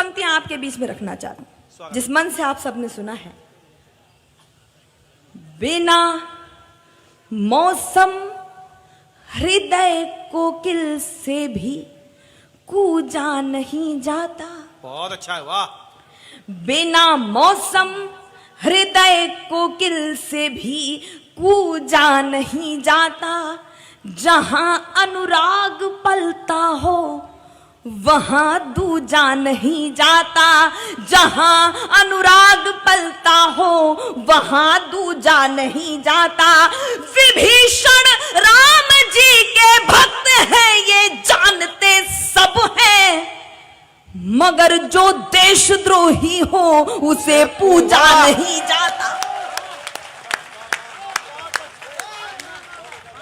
पंक्तियां आपके बीच में रखना चाहता हूं, जिस मन से आप सबने सुना है। बिना मौसम हृदय कोकिल से भी कूजा नहीं जाता। बहुत अच्छा है, वाह। बिना मौसम हृदय कोकिल से भी कूजा नहीं जाता। जहां अनुराग पलता हो वहां दूजा नहीं जाता। जहां अनुराग पलता हो वहां दूजा नहीं जाता। विभीषण राम जी के भक्त हैं, ये जानते सब हैं, मगर जो देशद्रोही हो उसे पूजा नहीं जाता।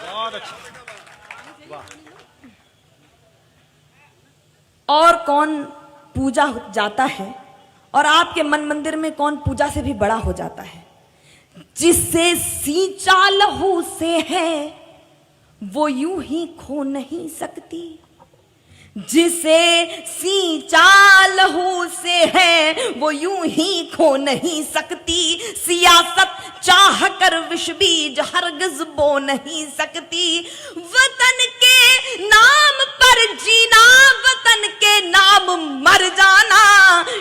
बहुत अच्छा, वाह। और कौन पूजा जाता है, और आपके मन मंदिर में कौन पूजा से भी बड़ा हो जाता है? जिससे सींचा लहू से है वो यूं ही खो नहीं सकती। जिसे सींचा लहू से है वो यूं ही खो नहीं सकती। सियासत चाह कर विष बीज हरगिज बो नहीं सकती। वतन के नाम पर जीना, वतन के नाम मर जाना,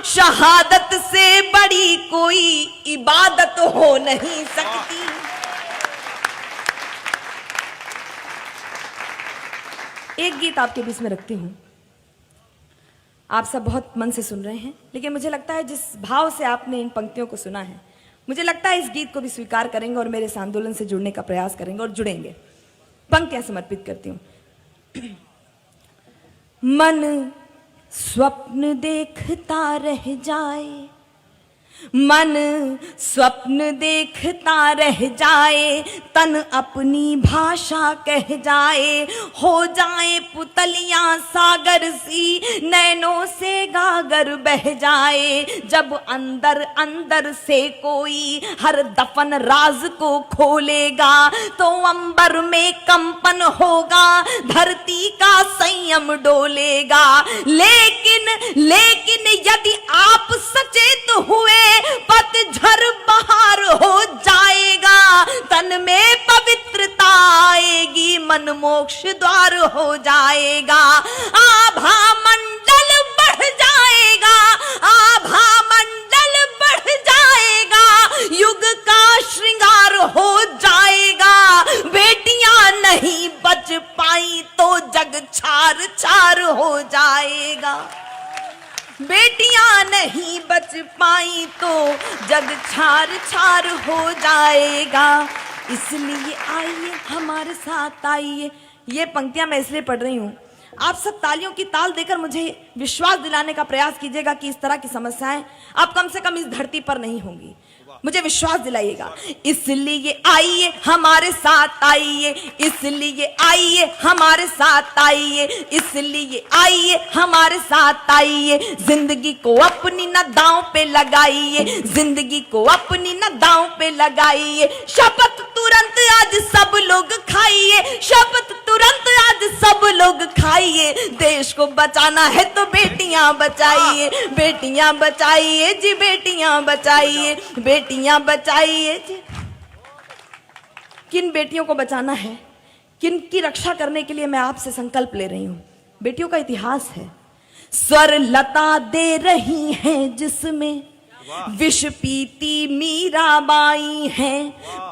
शहादत से बड़ी कोई इबादत हो नहीं सकती। एक गीत आपके बीच में रखती हूं। आप सब बहुत मन से सुन रहे हैं, लेकिन मुझे लगता है जिस भाव से आपने इन पंक्तियों को सुना है, मुझे लगता है इस गीत को भी स्वीकार करेंगे और मेरे इस आंदोलन से जुड़ने का प्रयास करेंगे और जुड़ेंगे। पंक्तियां समर्पित करती हूं। मन स्वप्न देखता रह जाए, मन स्वप्न देखता रह जाए, तन अपनी भाषा कह जाए, हो जाए पुतलियां सागर सी, नैनों से गागर बह जाए। जब अंदर अंदर से कोई हर दफन राज को खोलेगा, तो अंबर में कंपन होगा, धरती का संयम डोलेगा। लेकिन यदि आप सचेत हुए, पतझड़ बहार हो जाएगा, तन में पवित्रता आएगी, मन मोक्ष द्वार हो जाएगा। आभा मंडल बढ़ जाएगा, आभा मंडल बढ़ जाएगा, युग का श्रृंगार हो जाएगा। बेटियां नहीं बच पाई तो जग छार छार हो जाएगा। बेटियां नहीं बच पाई तो जग छार छार हो जाएगा। इसलिए आइए हमारे साथ आइए। ये पंक्तियां मैं इसलिए पढ़ रही हूं, आप सब तालियों की ताल देकर मुझे विश्वास दिलाने का प्रयास कीजिएगा कि इस तरह की समस्याएं अब कम से कम इस धरती पर नहीं होंगी। मुझे विश्वास दिलाइएगा। इसलिए आइए हमारे साथ आइए, इसलिए आइए हमारे साथ आइए, इसलिए आइए हमारे साथ आइए। जिंदगी को अपनी न दांव पे लगाइए, जिंदगी को अपनी न दांव पे लगाइए। शपथ तुरंत आज सब लोग खाइए, शपथ तुरंत आज सब लोग खाइए। देश को बचाना है तो बेटियां बचाइए, बेटियां बचाइए जी, बेटियां बचाइए, बेटियां बचाइए जी। किन बेटियों को बचाना है, किन की रक्षा करने के लिए मैं आपसे संकल्प ले रही हूं। बेटियों का इतिहास है। स्वर लता दे रही हैं जिसमें विष पीती मीराबाई है।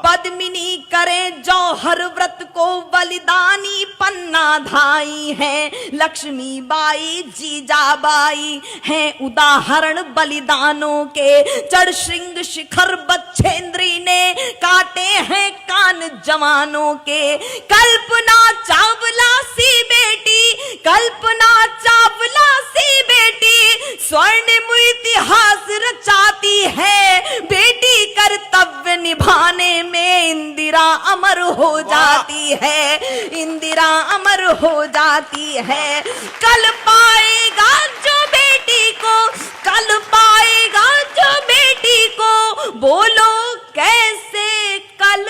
पद्मिनी करे जौहर व्रत को बलिदानी पन्ना धाई है। लक्ष्मीबाई जीजाबाई है उदाहरण बलिदानों के। चढ़ श्रृंग शिखर बच्छेंद्री ने काटे हैं कान जवानों के। कल्पना चावला सी बेटी, कल्पना चावला सी बेटी, स्वर्णिम इतिहास रचाती है। बेटी कर्तव्य निभाने में इंदिरा अमर हो जाती है, इंदिरा अमर हो जाती है। कल पाएगा जो बेटी को, कल पाएगा जो बेटी को, बोलो कैसे कल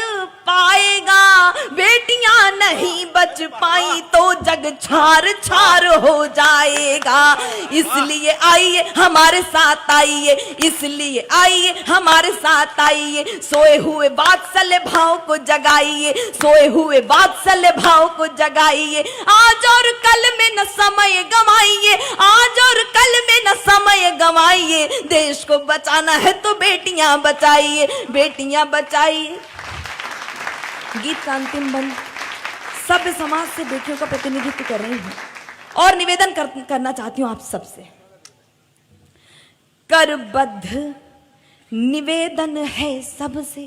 पाएगा। बेटियां नहीं बच पाई तो जग छार छार हो जाएगा। जाएगा। इसलिए आइए हमारे साथ आइए, इसलिए आइए हमारे साथ आइए, सोए हुए वात्सल्य भाव को जगाइए, सोए हुए वात्सल्य भाव को जगाइए। आज और कल में न समय गंवाइए, आज और कल में न समय गंवाइए। देश को बचाना है तो बेटियां बचाइए, बेटियां बचाइए। गीत का अंतिम बंद सभ्य समाज से बेटियों का प्रतिनिधित्व कर रही हूं और निवेदन करना चाहती हूं आप सबसे। करबद्ध निवेदन है सबसे,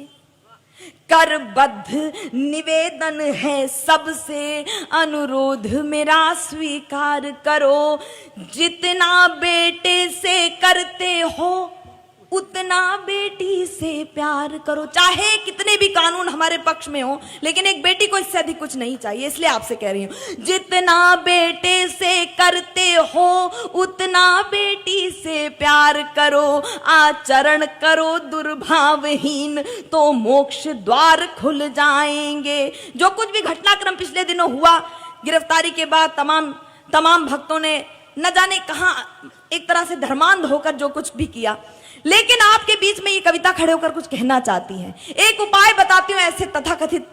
करबद्ध निवेदन है सबसे, अनुरोध मेरा स्वीकार करो। जितना बेटे से करते हो उतना बेटी से प्यार करो। चाहे कितने भी कानून हमारे पक्ष में हो, लेकिन एक बेटी को इससे अधिक कुछ नहीं चाहिए। इसलिए आपसे कह रही हूं, जितना बेटे से करते हो उतना बेटी से प्यार करो। आचरण करो दुर्भावहीन तो मोक्ष द्वार खुल जाएंगे। जो कुछ भी घटनाक्रम पिछले दिनों हुआ, गिरफ्तारी के बाद तमाम भक्तों ने न जाने कहां एक तरह से धर्मांध होकर जो कुछ भी किया, लेकिन आपके बीच में ये कविता खड़े होकर कुछ कहना चाहती है। एक उपाय बताती हूं ऐसे तथाकथित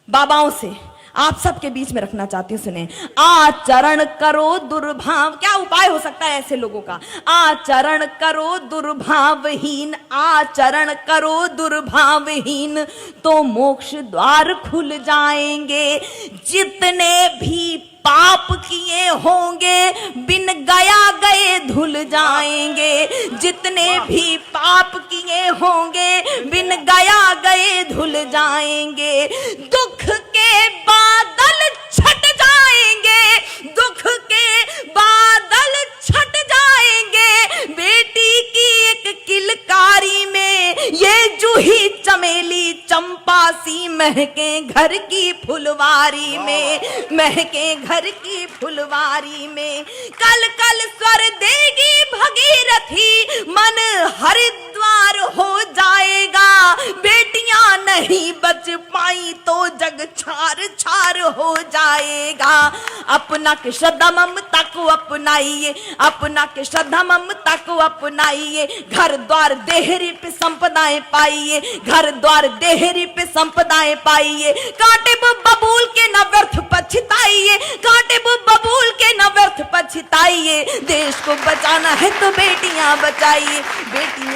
बाबाओं से, आप सबके बीच में रखना चाहती हूं, सुने। आचरण करो दुर्भाव, क्या उपाय हो सकता है ऐसे लोगों का? आचरण करो दुर्भावहीन, आचरण करो दुर्भावहीन तो मोक्ष द्वार खुल जाएंगे। जितने भी पाप किए होंगे बिन गया गए धुल जाएंगे। जितने भी पाप किए होंगे बिन गया गए धुल जाएंगे। दुख के बादल छट जाएंगे, दुख के बादल छट जाएंगे। बेटी की एक किलकारी में ये जूही चमेली चंपा सी महके घर की फुलवारी में, महके घर की फुलवारी में। कल कल स्वर देगी भगीरथी, मन हरिद्वार हो जाएगा। बेटियां नहीं बच पाई तो जग छार छार हो जाएगा। अपना के श्रद्धा ममता को अपनाइए, अपना के श्रद्धा ममता को अपनाइए। घर द्वार देहरी पे संपदाएं पाइए, घर द्वार देहरी पे संपदाएं पाइए। कांटे बबूल के न व्यर्थ पछताइए, कांटे बबूल के न व्यर्थ पछताइए। देश को बचाना है तो बेटियां बचाइए, बेटियां